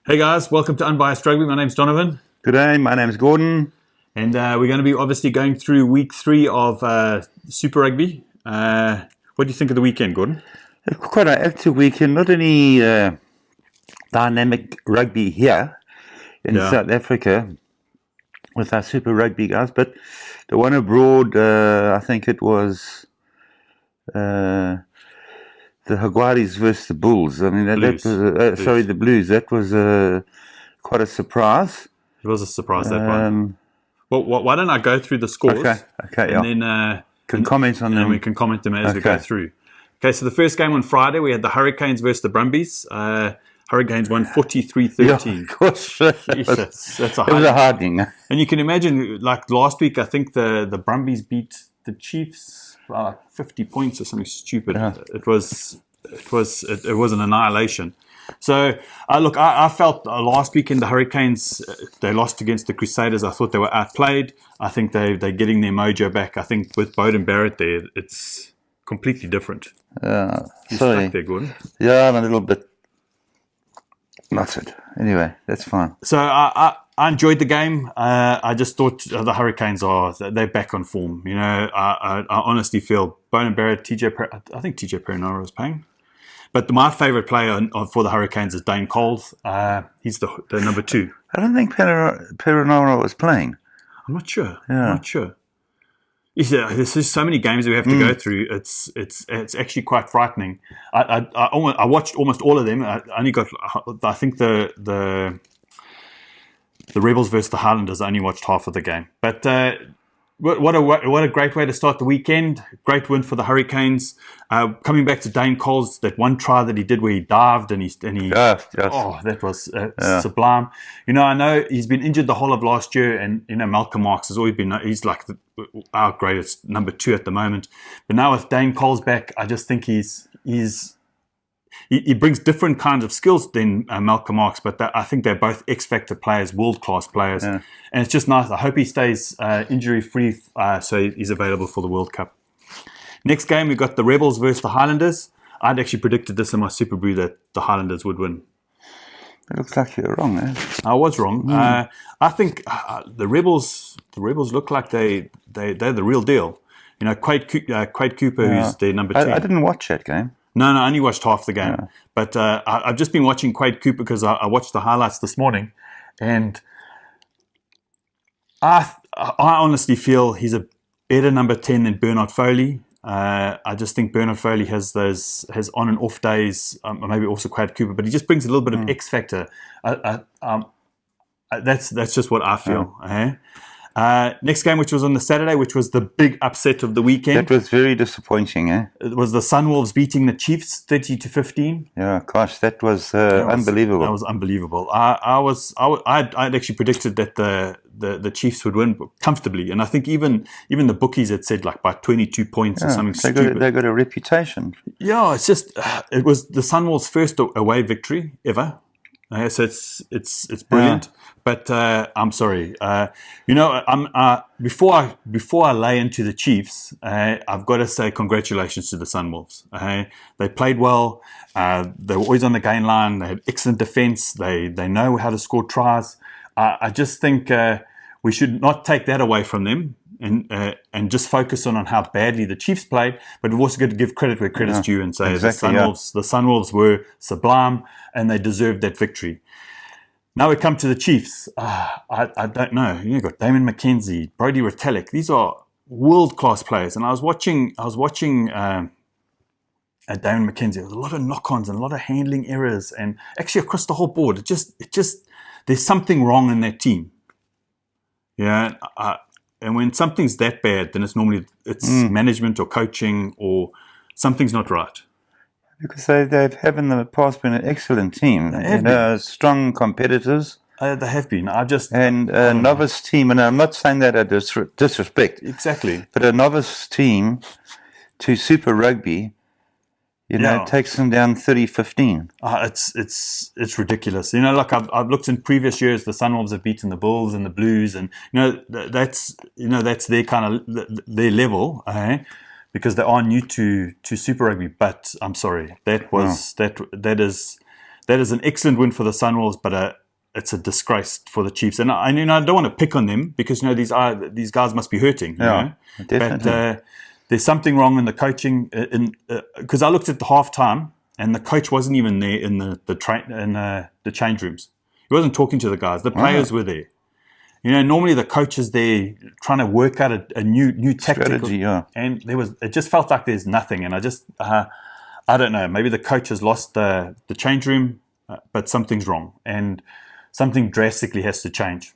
Hey guys, welcome to Unbiased Rugby. My name's Donovan, Good day, my name is Gordon. and we're going to be obviously going through week 3 of Super Rugby. What do you think of the weekend, Gordon? Quite an active weekend, not any dynamic rugby here in South Africa with our Super Rugby guys, but the one abroad, I think it was the Jaguares versus the Bulls. I mean, that was, sorry, the Blues. That was quite a surprise. It was a surprise, that one. Well, why don't I go through the scores? Okay, and then can comment on them. And we can comment them as we go through. Okay, so the first game on Friday, we had the Hurricanes versus the Brumbies. Hurricanes won 43-13. Yeah, of course. That's a hard game. And you can imagine, like last week, I think the Brumbies beat the Chiefs by like 50 points or something stupid. Yeah. It was an annihilation. So, look, I felt last weekend the Hurricanes, they lost against the Crusaders. I thought they were outplayed. I think they're getting their mojo back. I think with Bowden Barrett there, it's completely different. Sorry. Stuck there, Gordon. Yeah, I'm a little bit nutted. Anyway, that's fine. So I enjoyed the game. I just thought the Hurricanes they're back on form. You know, I honestly feel Bowden Barrett, I think TJ Perenara was playing. But my favourite player for the Hurricanes is Dane Coles. He's the number 2. I don't think Perenara was playing. I'm not sure. Yeah. I'm not sure. There's just so many games we have to go through. It's actually quite frightening. I watched almost all of them. I only got, I think the Rebels versus the Highlanders. I only watched half of the game. But what a great way to start the weekend. Great win for the Hurricanes. Coming back to Dane Coles, that one try that he did where he dived and he yes. Oh, that was sublime. You know, I know he's been injured the whole of last year, and you know Malcolm Marx has always been, he's like our greatest number 2 at the moment. But now with Dane Coles back, I just think he brings different kinds of skills than Malcolm Marx, but I think they're both X-Factor players, world-class players. Yeah. And it's just nice. I hope he stays injury-free so he's available for the World Cup. Next game, we've got the Rebels versus the Highlanders. I'd actually predicted this in my Super Brew that the Highlanders would win. It looks like you're wrong, eh? I was wrong. I think the Rebels look like they're the real deal. You know, Quade Cooper, who's their number 10. I didn't watch that game. No, I only watched half the game. Yeah. But I've just been watching Quade Cooper because I watched the highlights this morning. And I honestly feel he's a better number 10 than Bernard Foley. I just think Bernard Foley has on and off days, maybe also Quade Cooper, but he just brings a little bit of X factor. That's just what I feel. Next game, which was on the Saturday, which was the big upset of the weekend. That was very disappointing, eh? It was the Sunwolves beating the Chiefs 30-15. Yeah, gosh, that was unbelievable. That was unbelievable. I'd actually predicted that the Chiefs would win comfortably, and I think even the bookies had said like by 22 points or something stupid. They got a reputation. Yeah, it's just it was the Sunwolves' first away victory ever. So it's brilliant. Yeah. But I'm sorry. You know, before I lay into the Chiefs, I've got to say congratulations to the Sunwolves. They played well. They were always on the gain line. They had excellent defence. They know how to score tries. I just think we should not take that away from them and just focus on how badly the Chiefs played. But we've also got to give credit where credit's due and say the Sunwolves were sublime and they deserved that victory. Now we come to the Chiefs. I don't know. You've got Damon McKenzie, Brodie Retallick. These are world-class players. And I was watching Damon McKenzie. There was a lot of knock-ons and a lot of handling errors, and actually across the whole board. It just there's something wrong in that team. Yeah. And when something's that bad, then it's normally management or coaching or something's not right. Because they've in the past been an excellent team. Strong competitors. They have been. And a novice team, and I'm not saying that out of disrespect. Exactly. But a novice team to Super Rugby, takes them down 30-15. It's ridiculous. You know, like I've looked in previous years, the Sunwolves have beaten the Bulls and the Blues, and that's their kind of their level. Because they are new to Super Rugby, but I'm sorry, that is that is an excellent win for the Sunwolves, but it's a disgrace for the Chiefs. And I don't want to pick on them because these guys must be hurting. Definitely. But there's something wrong in the coaching. Because I looked at the halftime and the coach wasn't even there in the change rooms. He wasn't talking to the guys. The players were there. Normally the coach is there trying to work out a new tactical strategy, and it just felt like there's nothing. And I don't know. Maybe the coach has lost the change room, but something's wrong and something drastically has to change.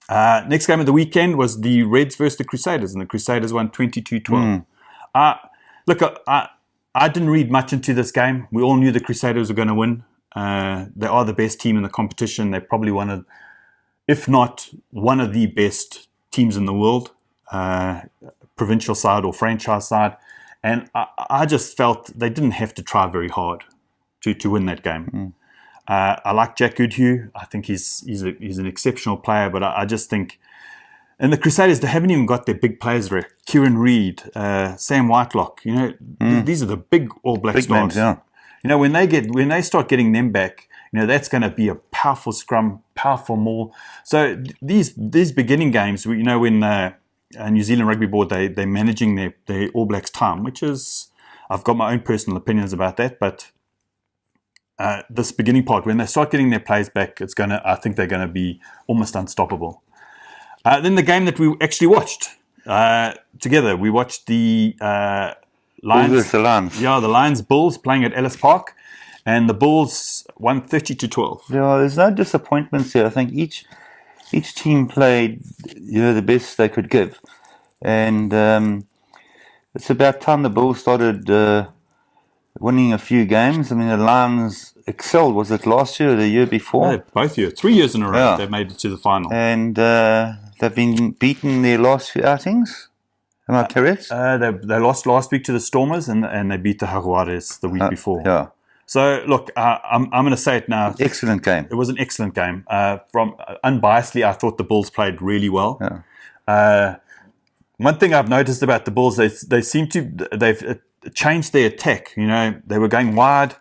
Next game of the weekend was the Reds versus the Crusaders, and the Crusaders won 22-12. Look, I didn't read much into this game. We all knew the Crusaders were going to win. They are the best team in the competition. They probably if not one of the best teams in the world, provincial side or franchise side. And I just felt they didn't have to try very hard to win that game. I like Jack Goodhue. I think he's an exceptional player, but I just think, and the Crusaders, they haven't even got their big players there. Kieran Reid, Sam Whitelock. These are the big All Black big stars. names, yeah. When they start getting them back, that's going to be a powerful scrum, powerful maul. So these beginning games, when New Zealand Rugby Board, they're managing their All Blacks time, which is, I've got my own personal opinions about that, but this beginning part, when they start getting their players back, I think they're going to be almost unstoppable. Then the game that we actually watched together, we watched the Lions. The Lions. Yeah, the Lions Bulls playing at Ellis Park, and the Bulls won 30-12. Yeah, there's no disappointments here. I think each team played the best they could give, and it's about time the Bulls started winning a few games. I mean, the Lions excelled. Was it last year or the year before? Yeah, both years. 3 years in a row they made it to the final. And they've been beaten their last few outings. Am I correct? They lost last week to the Stormers, and they beat the Jaguares the week before. Yeah. So, look, I'm going to say it now. Excellent game. It was an excellent game. From unbiasedly, I thought the Bulls played really well. Yeah. One thing I've noticed about the Bulls, they've changed their attack. They were going wide,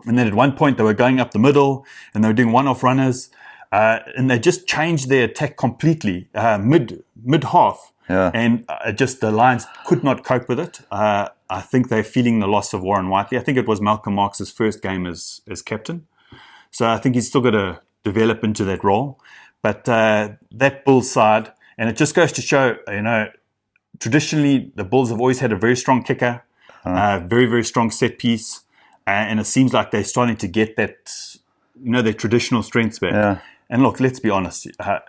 and then at one point they were going up the middle, and they were doing one-off runners, and they just changed their attack completely mid half. Yeah. And just the Lions could not cope with it. I think they're feeling the loss of Warren Whiteley. I think it was Malcolm Marx's first game as captain. So I think he's still got to develop into that role. But that Bulls side, and it just goes to show, traditionally the Bulls have always had a very strong kicker, very, very strong set piece. And it seems like they're starting to get that, their traditional strengths back. Yeah. And look, let's be honest. I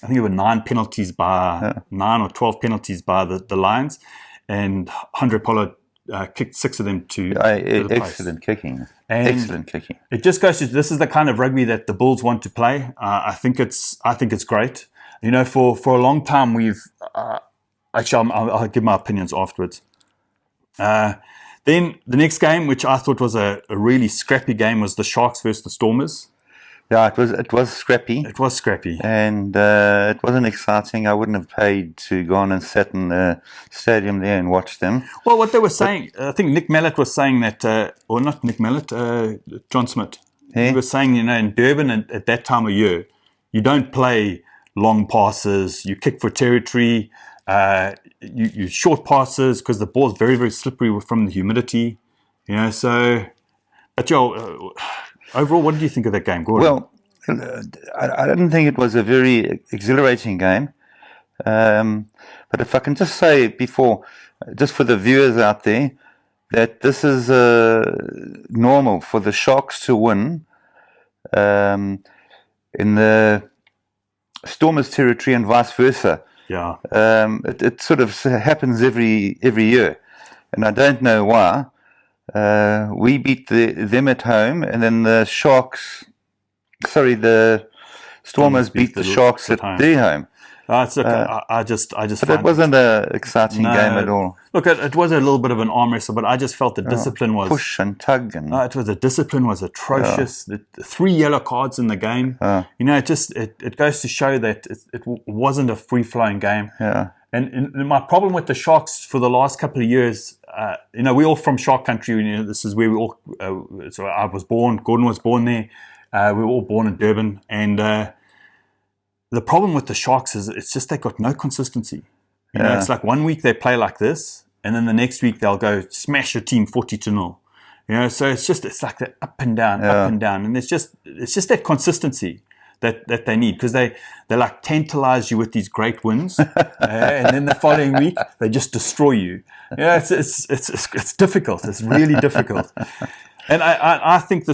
think there were 9 or 12 penalties by the Lions, and Andre Pollard kicked 6 of them to the excellent place. Kicking. And excellent kicking. It just goes to, this is the kind of rugby that the Bulls want to play. I think it's great. For a long time we've actually I'll give my opinions afterwards. Then the next game, which I thought was a really scrappy game, was the Sharks versus the Stormers. Yeah, it was scrappy. It was scrappy. And it wasn't exciting. I wouldn't have paid to go on and sit in the stadium there and watch them. Well, what they were saying, I think Nick Mallett was saying that, or not Nick Mallett, John Smith. Yeah. He was saying, in Durban at that time of year, you don't play long passes, you kick for territory, you short passes because the ball's very, very slippery from the humidity. But overall, what did you think of that game, Gordon? Well, I didn't think it was a very exhilarating game. But if I can just say before, just for the viewers out there, that this is normal for the Sharks to win in the Stormers territory and vice versa. Yeah. It sort of happens every year, and I don't know why. We beat them at home, and then the Stormers beat the Sharks at their home. It's okay. I just. But it wasn't an exciting game at all. Look, it was a little bit of an arm wrestle, but I just felt the discipline was push and tug, and the discipline was atrocious. The 3 yellow cards in the game. It goes to show that it wasn't a free flowing game. Yeah. And my problem with the Sharks for the last couple of years, we're all from Shark Country. This is where we all. So I was born. Gordon was born there. We were all born in Durban, and the problem with the Sharks is it's just they've got no consistency. It's like 1 week they play like this, and then the next week they'll go smash a team 40-0. So it's like that up and down, and it's just that consistency that they need, because they like tantalize you with these great wins, and then the following week they just destroy you. It's difficult. It's really difficult. And I think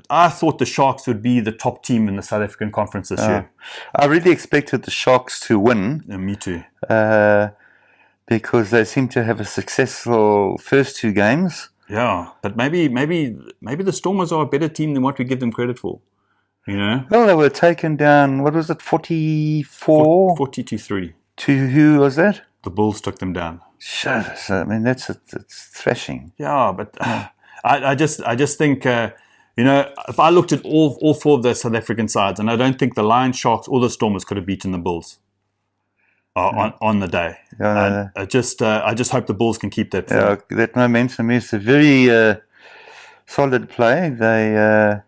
I thought the Sharks would be the top team in the South African Conference this year. I really expected the Sharks to win. Yeah, me too. Because they seem to have a successful first 2 games. Yeah, but maybe the Stormers are a better team than what we give them credit for. Well, they were taken down. What was it? 44. 40-3. To who was that? The Bulls took them down. Sure. So, I mean, it's thrashing. Yeah, but I just think if I looked at all 4 of the South African sides, and I don't think the Lions, Sharks, or the Stormers could have beaten the Bulls on the day. I just hope the Bulls can keep that. That momentum is a very solid play. They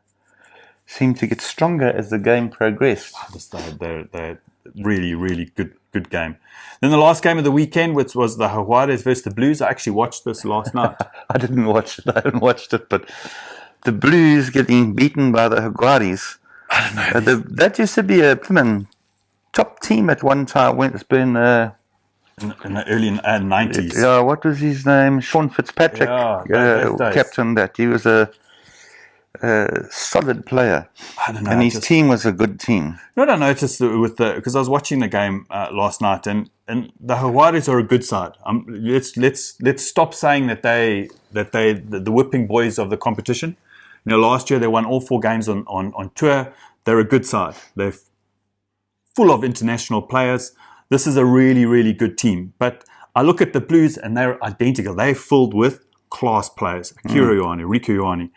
seem to get stronger as the game progressed. They're really, really good game. Then the last game of the weekend, which was the Jaguares versus the Blues. I actually watched this last night. I didn't watch it. I haven't watched it, but the Blues getting beaten by the Jaguares. I don't know. That used to be a top team at one time. When it's been in the early 90s. Yeah, what was his name? Sean Fitzpatrick, captain that. He was a solid player. I don't know. And his team was a good team. What I noticed because I was watching the game last night, and the Jaguares are a good side. Let's stop saying that they the whipping boys of the competition. Last year they won all 4 games on tour. They're a good side. They're full of international players. This is a really, really good team. But I look at the Blues and they're identical. They're filled with class players. Akira Ioane, Riku Ioane,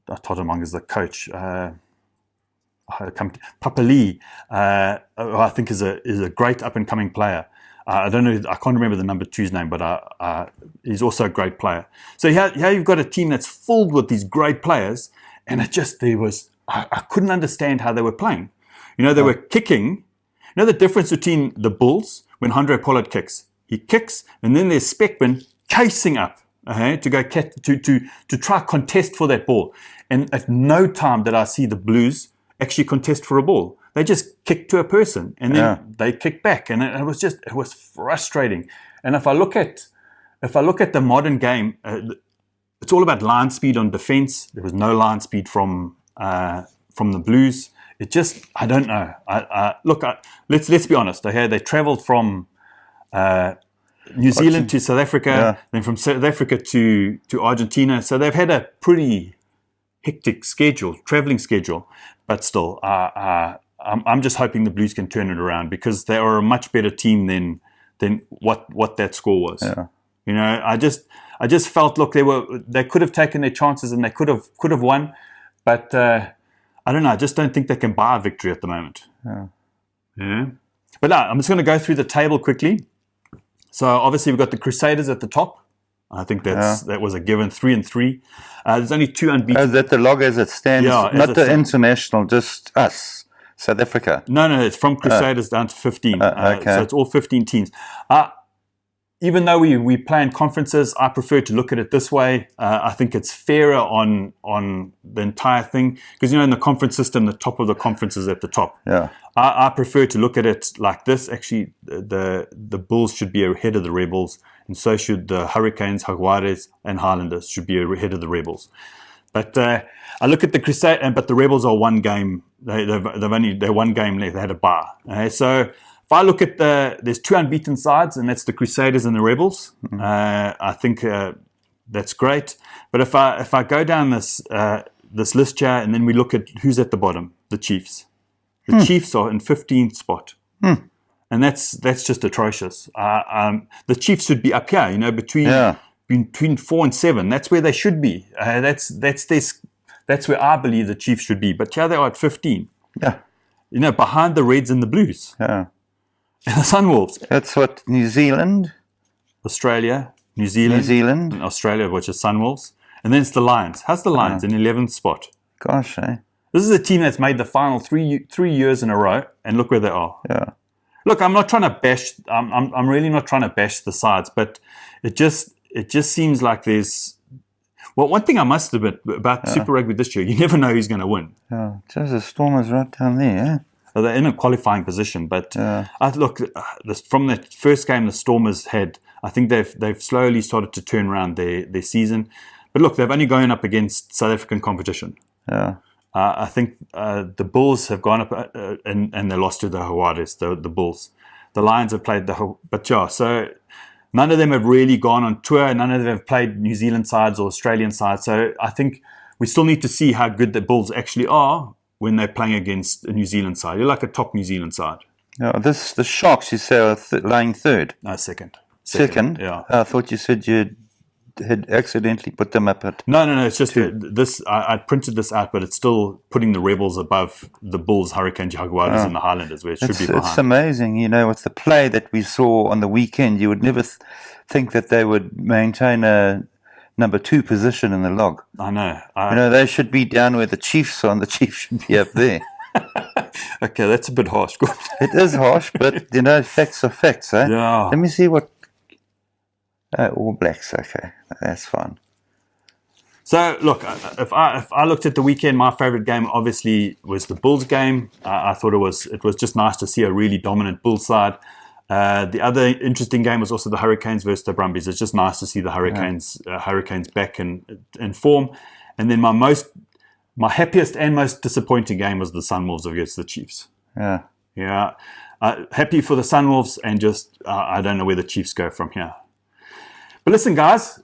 Totamong is the coach. Papa Lee, who I think is a great up and coming player. I don't know. I can't remember the number 2's name, but he's also a great player. So here you've got a team that's filled with these great players, and I couldn't understand how they were playing. They were kicking. The difference between the Bulls when Andre Pollard kicks, he kicks, and then there's Speckman chasing up. To go to try contest for that ball, and at no time did I see the Blues actually contest for a ball. They just kick to a person, and then they kick back, and it was frustrating. And if I look at the modern game, it's all about line speed on defense. There was no line speed from the Blues. I don't know. Let's be honest. They travelled from New Zealand to South Africa, then from South Africa to Argentina. So they've had a pretty hectic traveling schedule. But still, I'm just hoping the Blues can turn it around, because they are a much better team than what that score was. Yeah. I just felt, look, they could have taken their chances and they could have won, but I don't know. I just don't think they can buy a victory at the moment. Yeah. But no, I'm just going to go through the table quickly. So obviously we've got the Crusaders at the top. I think that was a given, 3-3. There's only 2 unbeaten. Oh, is that the log as it stands? Not the international, just us, South Africa. No, it's from Crusaders down to 15. Okay. So it's all 15 teams. Even though we play in conferences, I prefer to look at it this way. I think it's fairer on the entire thing, because in the conference system, the top of the conference is at the top. Yeah. I prefer to look at it like this. Actually, the Bulls should be ahead of the Rebels, and so should the Hurricanes, Jaguares, and Highlanders should be ahead of the Rebels. But I look at the Crusade, but the Rebels are 1 game. They're 1 game left. They had a bye. So if I look at there's 2 unbeaten sides, and that's the Crusaders and the Rebels. I think that's great. But if I go down this list here, and then we look at who's at the bottom, the Chiefs. The Chiefs are in 15th spot. And that's just atrocious. The Chiefs should be up here, between 4 and 7. That's where they should be. That's where I believe the Chiefs should be. But here they are at 15. Yeah. Behind the Reds and the Blues. Yeah. And the Sunwolves. That's what New Zealand Australia, New New Zealand, Zealand. and Australia, which is Sunwolves. And then it's the Lions. How's the Lions in 11th spot? Gosh, eh? This is a team that's made the final three years in a row, and look where they are. Yeah. Look, I'm not trying to bash. I'm really not trying to bash the sides, but it just seems like there's. Well, one thing I must admit about Super Rugby this year, you never know who's going to win. Yeah. Just the Stormers right down there, eh? They're in a qualifying position, but from the first game the Stormers had, I think they've slowly started to turn around their season. But look, they've only gone up against South African competition. Yeah. I think the Bulls have gone up and they lost to the Hawadas, the Bulls. The Lions have played so none of them have really gone on tour. None of them have played New Zealand sides or Australian sides. So I think we still need to see how good the Bulls actually are when they're playing against a New Zealand side. You're like a top New Zealand side. Yeah, the Sharks, you say, are lying third. No, second. Second? Yeah. I thought you said you had accidentally put them up at... No. It's just this. I printed this out, but it's still putting the Rebels above the Bulls, Hurricanes, Jaguars, and the Highlanders, where it should be behind. It's amazing, with the play that we saw on the weekend. You would never think that they would maintain a number 2 position in the log. I know. They should be down where the Chiefs are, and the Chiefs should be up there. Okay, that's a bit harsh. It is harsh, but facts are facts, eh? Yeah. Let me see what. All Blacks, okay, that's fine. So look, if I looked at the weekend, my favourite game obviously was the Bulls game. I thought it was just nice to see a really dominant Bulls side. The other interesting game was also the Hurricanes versus the Brumbies. It's just nice to see the Hurricanes back in form. And then my happiest and most disappointing game was the Sunwolves against the Chiefs. Yeah. Happy for the Sunwolves, and just I don't know where the Chiefs go from here. But listen, guys,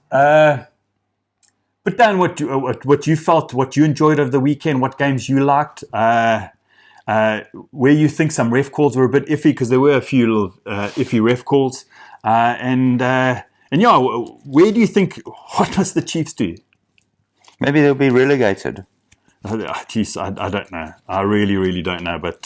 put down what you felt, what you enjoyed over the weekend, what games you liked, where you think some ref calls were a bit iffy, because there were a few little iffy ref calls, and where do you think, what must the Chiefs do? Maybe they'll be relegated. Geez, I don't know. I really, really don't know. But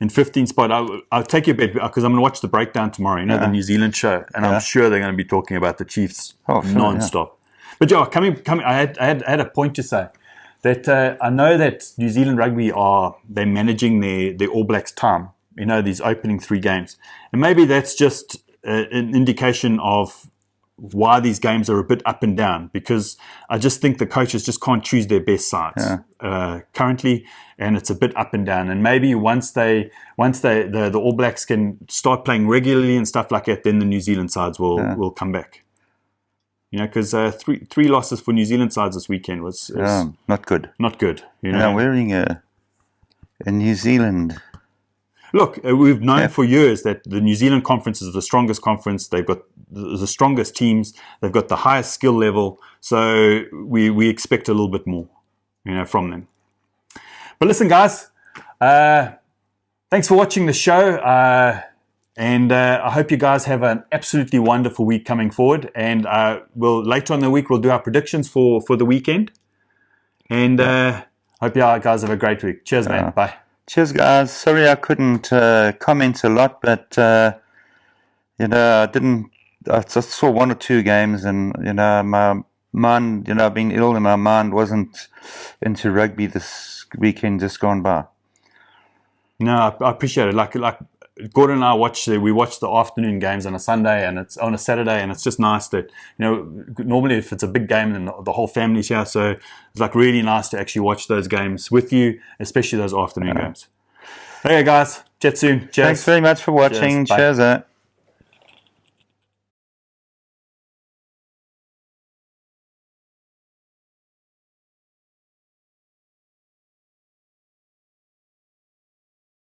in 15th spot, I'll take your bet, because I'm going to watch the breakdown tomorrow, the New Zealand show, and I'm sure they're going to be talking about the Chiefs non-stop. But coming, I had a point to say, that I know that New Zealand Rugby they're managing their All Blacks time, these opening 3 games. And maybe that's just an indication of why these games are a bit up and down, because I just think the coaches just can't choose their best sides currently, and it's a bit up and down. And maybe once the All Blacks can start playing regularly and stuff like that, then the New Zealand sides will come back. Because 3 losses for New Zealand sides this weekend was not good. Not good. Wearing a New Zealand. Look, we've known for years that the New Zealand conference is the strongest conference. They've got the strongest teams. They've got the highest skill level. So we expect a little bit more, from them. But listen, guys, thanks for watching the show. And I hope you guys have an absolutely wonderful week coming forward. And later on in the week, we'll do our predictions for the weekend. And hope you guys have a great week. Cheers, man. Bye. Cheers, guys. Sorry I couldn't comment a lot, but I didn't. I just saw 1 or 2 games, and my mind, being ill, and my mind wasn't into rugby this weekend just gone by. No, I appreciate it. Like Gordon and I watch the afternoon games on a Sunday, and it's on a Saturday, and it's just nice that normally if it's a big game, then the whole family's here, so it's like really nice to actually watch those games with you, especially those afternoon games. Okay, guys, chat soon. Cheers. Thanks very much for watching. Cheers.